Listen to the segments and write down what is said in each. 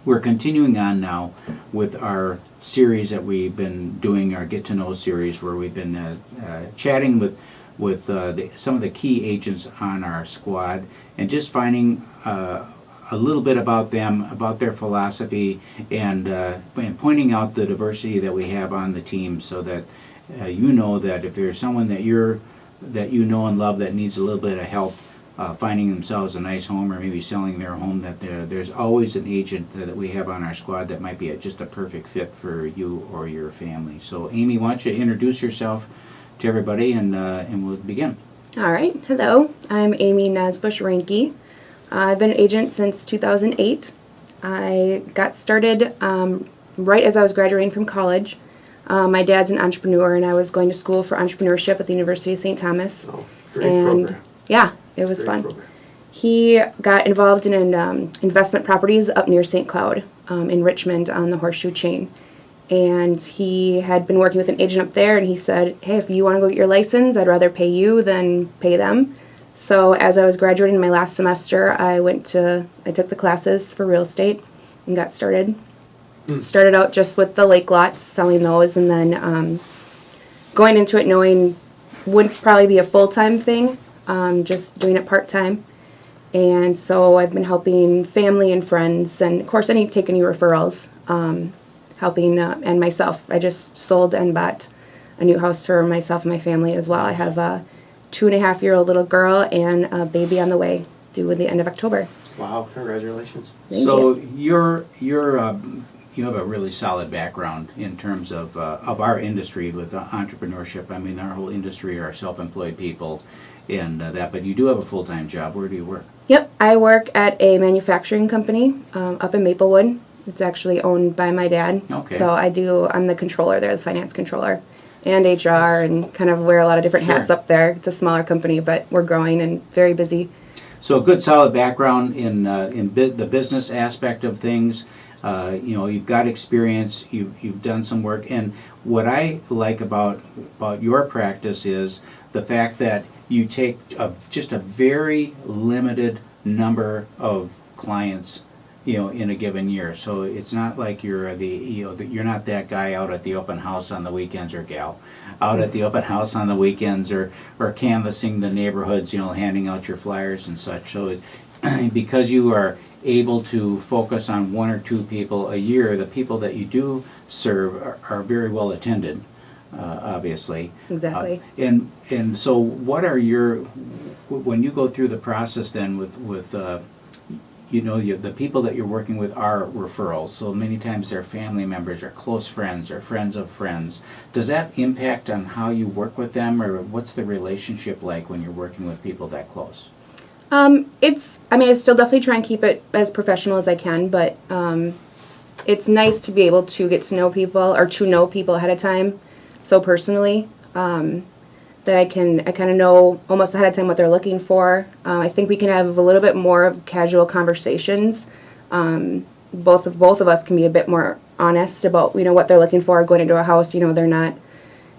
we're continuing on now with our series that we've been doing, our Get to Know series, where we've been chatting with some of the key agents on our squad and just finding a little bit about them, about their philosophy, and pointing out the diversity that we have on the team, so that you know that if there's someone that you know and love that needs a little bit of help finding themselves a nice home or maybe selling their home, that there's always an agent that we have on our squad that might be just a perfect fit for you or your family. So Amy, why don't you introduce yourself to everybody, and we'll begin. All right. Hello. I'm Amy Nasbush-Ranke. I've been an agent since 2008. I got started right as I was graduating from college. My dad's an entrepreneur, and I was going to school for entrepreneurship at the University of St. Thomas. Oh, great program. Yeah, it was Great fun. program. He got involved in investment properties up near St. Cloud in Richmond on the Horseshoe Chain. And he had been working with an agent up there, and he said, hey, if you want to go get your license, I'd rather pay you than pay them. So as I was graduating my last semester, I took the classes for real estate and got started. Started out just with the lake lots, selling those, and then going into it knowing wouldn't probably be a full-time thing, just doing it part-time. And so I've been helping family and friends, and of course I need to take any referrals, helping, and myself. I just sold and bought a new house for myself and my family as well. I have a 2.5-year-old little girl and a baby on the way, due at the end of October. Wow, congratulations. Thank So you. you have a really solid background in terms of our industry with entrepreneurship. I mean, our whole industry are self-employed people and that, but you do have a full-time job. Where do you work? Yep, I work at a manufacturing company up in Maplewood. It's actually owned by my dad. Okay. So I'm the controller there, the finance controller, and HR, and kind of wear a lot of different hats Sure. up there. It's a smaller company, but we're growing and very busy. So a good solid background in the business aspect of things. You've got experience. You've done some work, and what I like about your practice is the fact that you take just a very limited number of clients, in a given year. So it's not like you're you're not that guy out at the open house on the weekends, or gal out at the open house on the weekends, or canvassing the neighborhoods, handing out your flyers and such. So because you are able to focus on one or two people a year, the people that you do serve are very well attended, obviously. Exactly. And so what are when you go through the process then with the people that you're working with are referrals, so many times they're family members or close friends or friends of friends. Does that impact on how you work with them, or what's the relationship like when you're working with people that close? I still definitely try and keep it as professional as I can, but it's nice to be able to get to know people, or to know people ahead of time, so personally, that I kind of know almost ahead of time what they're looking for. I think we can have a little bit more of casual conversations. Both of us can be a bit more honest about what they're looking for going into a house. They're not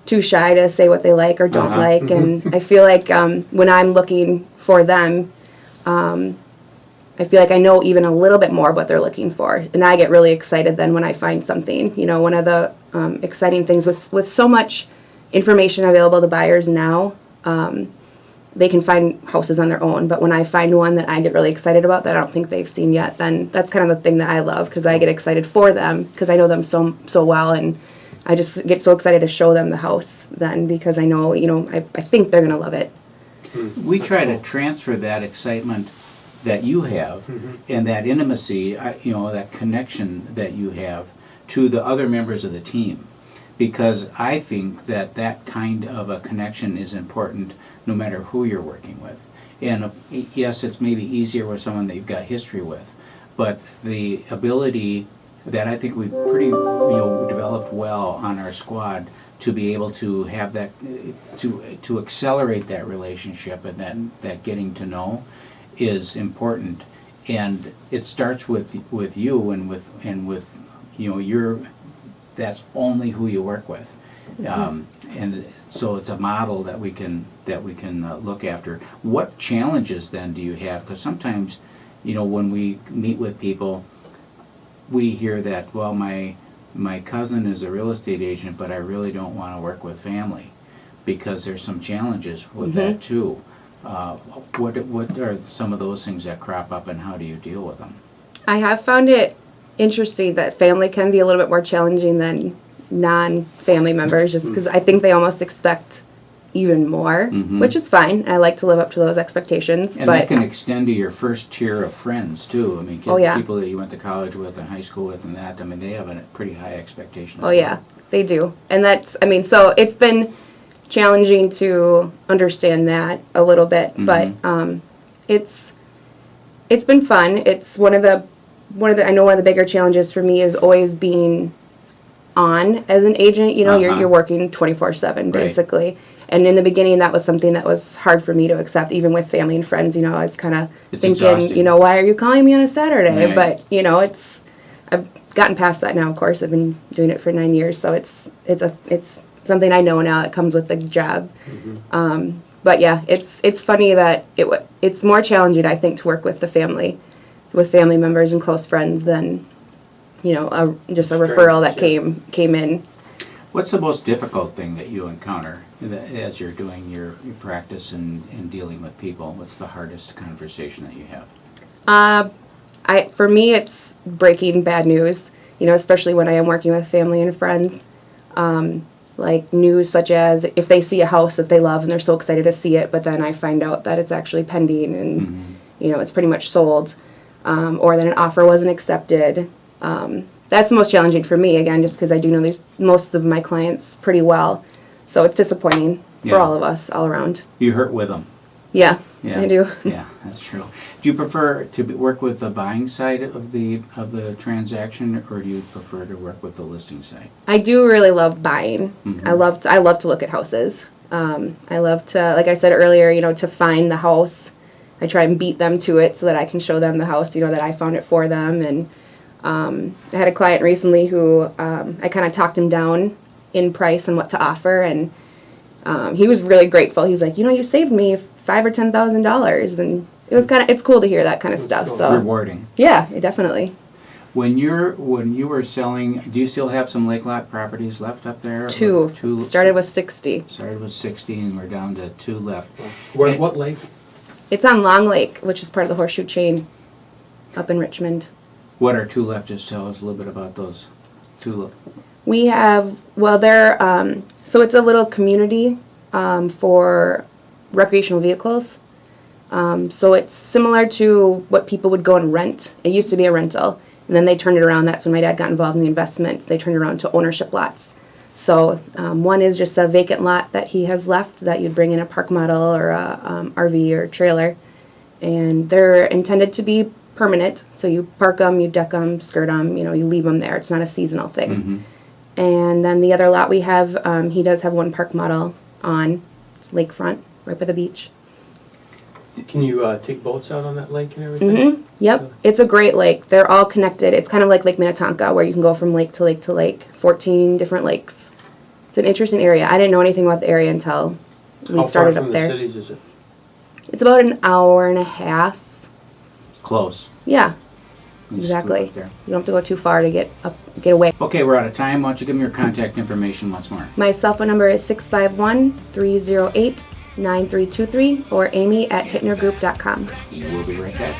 too shy to say what they like or don't like, and I feel like when I'm looking for them, I feel like I know even a little bit more of what they're looking for, and I get really excited then when I find something. One of the exciting things with so much information available to buyers now, they can find houses on their own, but when I find one that I get really excited about that I don't think they've seen yet, then that's kind of the thing that I love, because I get excited for them because I know them so well, and I just get so excited to show them the house then, because I know, I think they're going to love it. We try to transfer that excitement that you have and that intimacy, that connection that you have to the other members of the team, because I think that kind of a connection is important no matter who you're working with. And yes, it's maybe easier with someone that you've got history with, but the ability that I think we've pretty developed well on our squad to be able to have that, to accelerate that relationship and that getting to know is important. And it starts with you and with that's only who you work with. And so it's a model that we can look after. What challenges then do you have? Because sometimes, when we meet with people, we hear that, well, my cousin is a real estate agent, but I really don't want to work with family, because there's some challenges with that too. What are some of those things that crop up, and how do you deal with them? I have found it interesting that family can be a little bit more challenging than non-family members, just because I think they almost expect even more, which is fine. I like to live up to those expectations. And but that can extend to your first tier of friends too. I mean, Oh, yeah. people that you went to college with and high school with and that, I mean, they have a pretty high expectation. Oh yeah, they do. And that's, I mean, so it's been challenging to understand that a little bit, but it's been fun. It's one of the I know one of the bigger challenges for me is always being on as an agent. You know, you're working 24/7 basically. And in the beginning, that was something that was hard for me to accept, even with family and friends. You know, I was kind of thinking, exhausting. you know, why are you calling me on a Saturday? Right. But you know, I've gotten past that now. Of course, I've been doing it for 9 years, so it's something I know now that comes with the job. But yeah, it's funny that it's more challenging, I think, to work with family members and close friends than, you know, just a referral that came in. What's the most difficult thing that you encounter as you're doing your practice and dealing with people? What's the hardest conversation that you have? For me, it's breaking bad news, you know, especially when I am working with family and friends. Like news such as if they see a house that they love and they're so excited to see it, but then I find out that it's actually pending and, you know, it's pretty much sold, or that an offer wasn't accepted. That's the most challenging for me, again, just because I do know most of my clients pretty well. So it's disappointing for all of us, all around. You hurt with them. Yeah, I do. Yeah, that's true. Do you prefer to work with the buying side of the transaction, or do you prefer to work with the listing side? I do really love buying. I love to look at houses. I love to, like I said earlier, you know, to find the house. I try and beat them to it so that I can show them the house, you know, that I found it for them. And I had a client recently who I kind of talked him down in price and what to offer, and he was really grateful. He's like, you know, you saved me $5,000 or $10,000, and it's cool to hear that kind of stuff. So rewarding. Yeah, definitely. When you were selling, do you still have some lake lot properties left up there? Two. Started with 60. Started with 60, and we're down to 2 left. What lake? It's on Long Lake, which is part of the Horseshoe Chain up in Richmond. What are 2 left? Just tell us a little bit about those 2. We have, so it's a little community for recreational vehicles. So it's similar to what people would go and rent. It used to be a rental, and then they turned it around. That's when my dad got involved in the investment. They turned it around to ownership lots. So one is just a vacant lot that he has left that you'd bring in a park model or a RV or trailer. And they're intended to be permanent. So you park them, you deck them, skirt them, you know, you leave them there. It's not a seasonal thing. And then the other lot we have, he does have one park model on. It's lakefront, right by the beach. Can you take boats out on that lake and everything? Yep. It's a great lake. They're all connected. It's kind of like Lake Minnetonka, where you can go from lake to lake to lake. 14 different lakes. It's an interesting area. I didn't know anything about the area until we started up there. How far from the cities is it? It's about an hour and a half. Close. Yeah, Just exactly. up there. You don't have to go too far to get away. Okay, we're out of time. Why don't you give me your contact information once more? My cell phone number is 651-308-9323 or Amy at hittnergroup.com. We'll be right back.